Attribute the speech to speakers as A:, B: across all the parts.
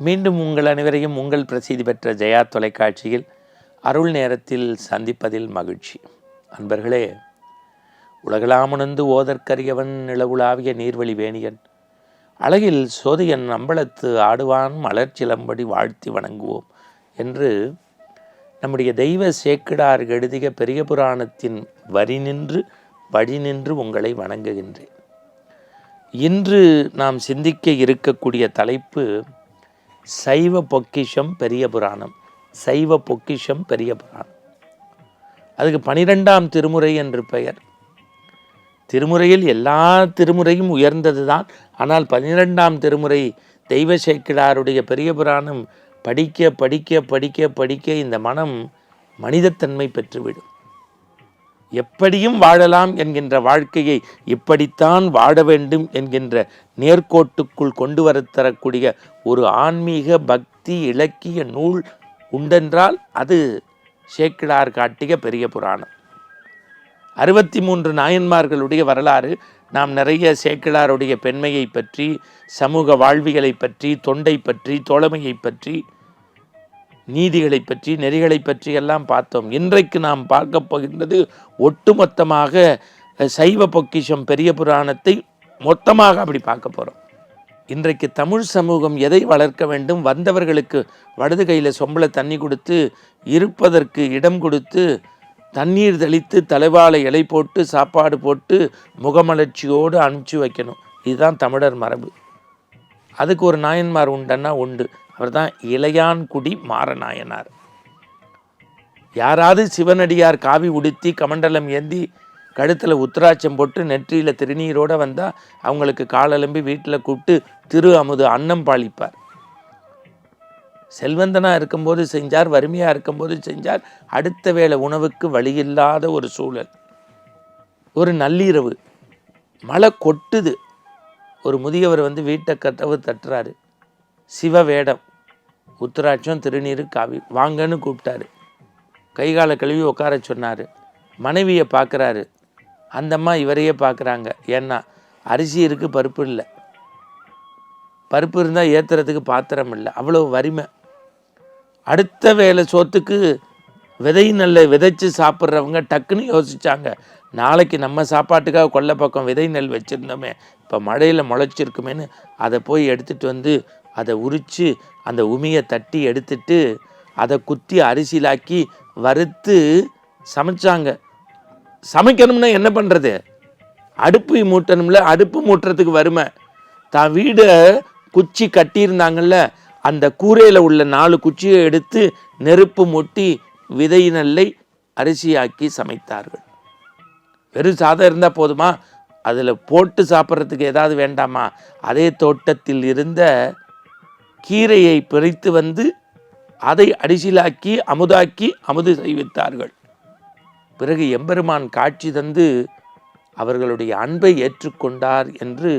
A: மீண்டும் உங்கள் அனைவரையும் உங்கள் பிரசித்தி பெற்ற ஜெயா தொலைக்காட்சியில் அருள் நேரத்தில் சந்திப்பதில் மகிழ்ச்சி. அன்பர்களே, உலகளாமுணர்ந்து ஓதற்கரியவன் நிலவுலாவிய நீர்வழி வேணியன் அழகில் சோதியன் அம்பலத்து ஆடுவான் மலர்ச்சிலம்படி வாழ்த்தி வணங்குவோம் என்று நம்முடைய தெய்வ சேக்கிடார் எழுதிய பெரிய புராணத்தின் வரி நின்று உங்களை வணங்குகின்றேன். இன்று நாம் சிந்திக்க இருக்கக்கூடிய தலைப்பு சைவ பொக்கிஷம் பெரிய புராணம். சைவ பொக்கிஷம் பெரிய புராணம். அதுக்கு 12ஆம் திருமுறை என்று பெயர். திருமுறையில் எல்லா திருமுறையும் உயர்ந்தது தான். ஆனால் 12ஆம் திருமுறை தெய்வ சேக்கிழாருடைய பெரிய புராணம் படிக்க படிக்க படிக்க படிக்க இந்த மனம் மனிதத்தன்மை பெற்றுவிடும். எப்படியும் வாழலாம் என்கின்ற வாழ்க்கையை இப்படித்தான் வாழ வேண்டும் என்கின்ற நேர்கோட்டுக்குள் கொண்டு வரத்தரக்கூடிய ஒரு ஆன்மீக பக்தி இலக்கிய நூல் உண்டென்றால் அது சேக்கிழார் காட்டிய பெரிய புராணம். 63 நாயன்மார்களுடைய வரலாறு. நாம் நிறைய சேக்கிழாருடைய பெண்மையை பற்றி, சமூக வாழ்வியலை பற்றி, தொண்டை பற்றி, தோழமையை பற்றி, நீதிகளை பற்றி, நெறிகளை பற்றி எல்லாம் பார்த்தோம். இன்றைக்கு நாம் பார்க்க போகின்றது ஒட்டுமொத்தமாக சைவ பொக்கிஷம் பெரிய புராணத்தை மொத்தமாக அப்படி பார்க்க போகிறோம். இன்றைக்கு தமிழ் சமூகம் எதை வளர்க்க வேண்டும்? வந்தவர்களுக்கு வலது கையில் சொம்பள தண்ணி கொடுத்து, இருப்பதற்கு இடம் கொடுத்து, தண்ணீர் தெளித்து, தலைவாழை இலை போட்டு, சாப்பாடு போட்டு, முகமலர்ச்சியோடு அனுப்பிச்சி வைக்கணும். இதுதான் தமிழர் மரபு. அதுக்கு ஒரு நாயன்மார் உண்டன்னா உண்டு. அவர் தான் இளையான்குடி மாறநாயனார். யாராவது சிவனடியார் காவி உடுத்தி கமண்டலம் ஏந்தி கழுத்தில் உத்திராட்சம் போட்டு நெற்றியில் திருநீரோடு வந்தால் அவங்களுக்கு காலெலும்பி வீட்டில் கூப்பிட்டு திரு அமுது அன்னம் பாலிப்பார். செல்வந்தனாக இருக்கும்போது செஞ்சார், வறுமையாக இருக்கும்போது செஞ்சார். அடுத்த வேளை உணவுக்கு வழியில்லாத ஒரு சூழல். ஒரு நள்ளிரவு மழை கொட்டுது. ஒரு முதியவர் வீட்டை கதவு தட்டுறாரு. சிவ வேடம், உத்திராட்சம், திருநீர், காவி, வாங்கன்னு கூப்பிட்டாரு. கைகால கழுவி உட்கார சொன்னார். மனைவியை பார்க்குறாரு. அந்தம்மா இவரையே பார்க்குறாங்க. ஏன்னா அரிசி இருக்குது, பருப்பு இல்லை. பருப்பு இருந்தால் ஏற்றுறதுக்கு பாத்திரம் இல்லை. அவ்வளோ வறுமை. அடுத்த வேலை சோத்துக்கு விதை நெல்லை விதைச்சி சாப்பிட்றவங்க டக்குன்னு யோசித்தாங்க, நாளைக்கு நம்ம சாப்பாட்டுக்காக கொல்லை பக்கம் விதை நெல் வச்சுருந்தோமே, இப்போ மழையில் முளைச்சிருக்குமேன்னு அதை போய் எடுத்துகிட்டு அதை உரித்து அந்த உமியை தட்டி எடுத்துட்டு அதை குத்தி அரிசிலாக்கி வறுத்து சமைச்சாங்க. சமைக்கணும்னா என்ன பண்ணுறது? அடுப்பு மூட்டணும்ல. அடுப்பு மூட்டுறதுக்கு வறுமை. தான் வீடை குச்சி கட்டியிருந்தாங்கல்ல, அந்த கூரையில் உள்ள 4 குச்சியை எடுத்து நெருப்பு மூட்டி விதை நெல்லை அரிசியாக்கி சமைத்தார்கள். வெறும் சாதம் இருந்தால் போதுமா? அதில் போட்டு சாப்பிட்றதுக்கு ஏதாவது வேண்டாமா? அதே தோட்டத்தில் இருந்த கீரையை பிரித்து அதை அரிசிலாக்கி அமுதாக்கி அமுது செய்வித்தார்கள். பிறகு எம்பெருமான் காட்சி தந்து அவர்களுடைய அன்பை ஏற்றுக்கொண்டார் என்று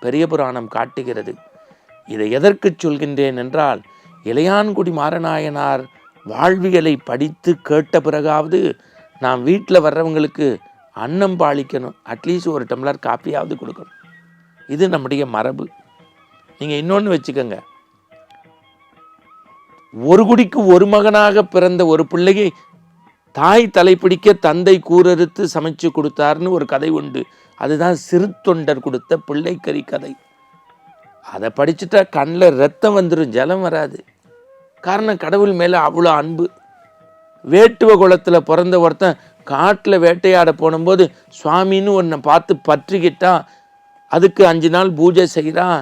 A: பெரிய புராணம் காட்டுகிறது. இதை எதற்கு சொல்கின்றேன் என்றால், இளையான்குடி மாறநாயனார் வாழ்வியலை படித்து கேட்ட பிறகாவது நாம் வீட்டில் வர்றவங்களுக்கு அன்னம் பாலிக்கணும். அட்லீஸ்ட் ஒரு டம்ளர் காப்பியாவது கொடுக்கணும். இது நம்முடைய மரபு. நீங்கள் இன்னொன்று வச்சுக்கோங்க, ஒரு குடிக்கு ஒரு மகனாக பிறந்த ஒரு பிள்ளையை தாய் தலைப்பிடிக்க தந்தை கூரறுத்து சமைச்சு கொடுத்தார்னு ஒரு கதை உண்டு. அதுதான் சிறு தொண்டர் கொடுத்த பிள்ளைக்கறி கதை. அதை படிச்சுட்டா கண்ணில் ரத்தம் வந்துடும், ஜலம் வராது. காரணம், கடவுள் மேலே அவ்வளோ அன்பு. வேட்டுவ குளத்தில் பிறந்த ஒருத்தன் காட்டில் வேட்டையாட போனும்போது சுவாமின்னு ஒன்றை பார்த்து பற்றிக்கிட்டான். அதுக்கு 5 நாள் பூஜை செய்கிறான்,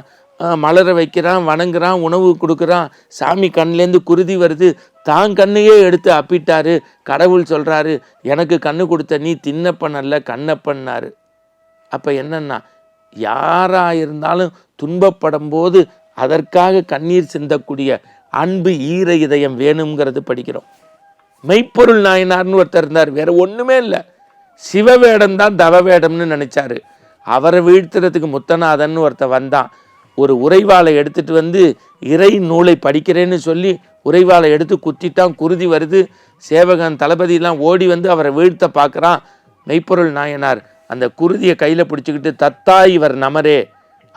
A: மலர வைக்கிறான், வணங்குறான், உணவு கொடுக்குறான். சாமி கண்ணிலேருந்து குருதி வருது. தான் கண்ணையே எடுத்து அப்பிட்டாரு. கடவுள் சொல்கிறாரு, எனக்கு கண்ணு கொடுத்த நீ தின்னப்பன் அல்ல கண்ணப்பன்னாரு. அப்போ என்னன்னா, யாராக இருந்தாலும் துன்பப்படும் போது அதற்காக கண்ணீர் சிந்தக்கூடிய அன்பு ஈர இதயம் வேணுங்கிறது படிக்கிறோம். மெய்ப்பொருள் நாயனார்னு ஒருத்தர் இருந்தார். வேற ஒன்றுமே இல்லை, சிவவேடம் தான் தவ வேடம்னு நினைச்சாரு. அவரை வீழ்த்துறதுக்கு முத்தநாதன் ஒருத்தர் வந்தான். ஒரு உறைவாளை எடுத்துட்டு இறை நூலை படிக்கிறேன்னு சொல்லி உறைவாளை எடுத்து குத்திட்டான். குருதி வருது. சேவகன் தளபதியெல்லாம் ஓடி அவரை வீழ்த்த பார்க்குறான். மெய்ப்பொருள் நாயனார் அந்த குருதியை கையில் பிடிச்சிக்கிட்டு, தத்தாய் இவர் நமரே,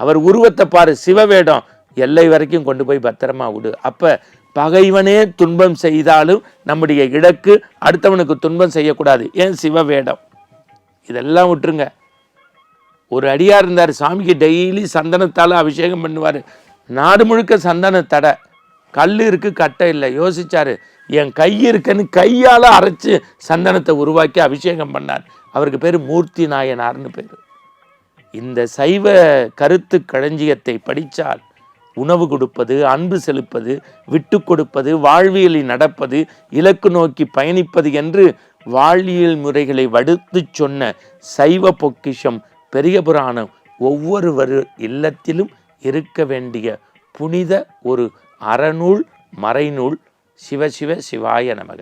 A: அவர் உருவத்தை பாரு, சிவவேடம், எல்லை வரைக்கும் கொண்டு போய் பத்திரமா விடு. அப்போ பகைவனே துன்பம் செய்தாலும் நம்முடைய இலக்கு அடுத்தவனுக்கு துன்பம் செய்யக்கூடாது. ஏன் சிவ வேடம் இதெல்லாம் விட்டுருங்க. ஒரு அடியார் இருந்தார், சாமிக்கு டெய்லி சந்தனத்தால் அபிஷேகம் பண்ணுவார். நாடு முழுக்க சந்தன தடை, கல் இருக்கு கட்டை இல்லை. யோசிச்சாரு, என் கை இருக்குன்னு கையால் அரைச்சு சந்தனத்தை உருவாக்கி அபிஷேகம் பண்ணார். அவருக்கு பேர் மூர்த்தி நாயனார்னு பேர். இந்த சைவ கருத்து களஞ்சியத்தை படித்தால் உணவு கொடுப்பது, அன்பு செலுப்பது, விட்டு கொடுப்பது, வாழ்வியலில் நடப்பது, இலக்கு நோக்கி பயணிப்பது என்று வாழ்வியல் முறைகளை வடுத்து சொன்ன சைவ பொக்கிஷம் பெரிய புராணம் ஒவ்வொருவர் இல்லத்திலும் இருக்க வேண்டிய புனித ஒரு அறநூல், மறைநூல். சிவ சிவ சிவாய நமக.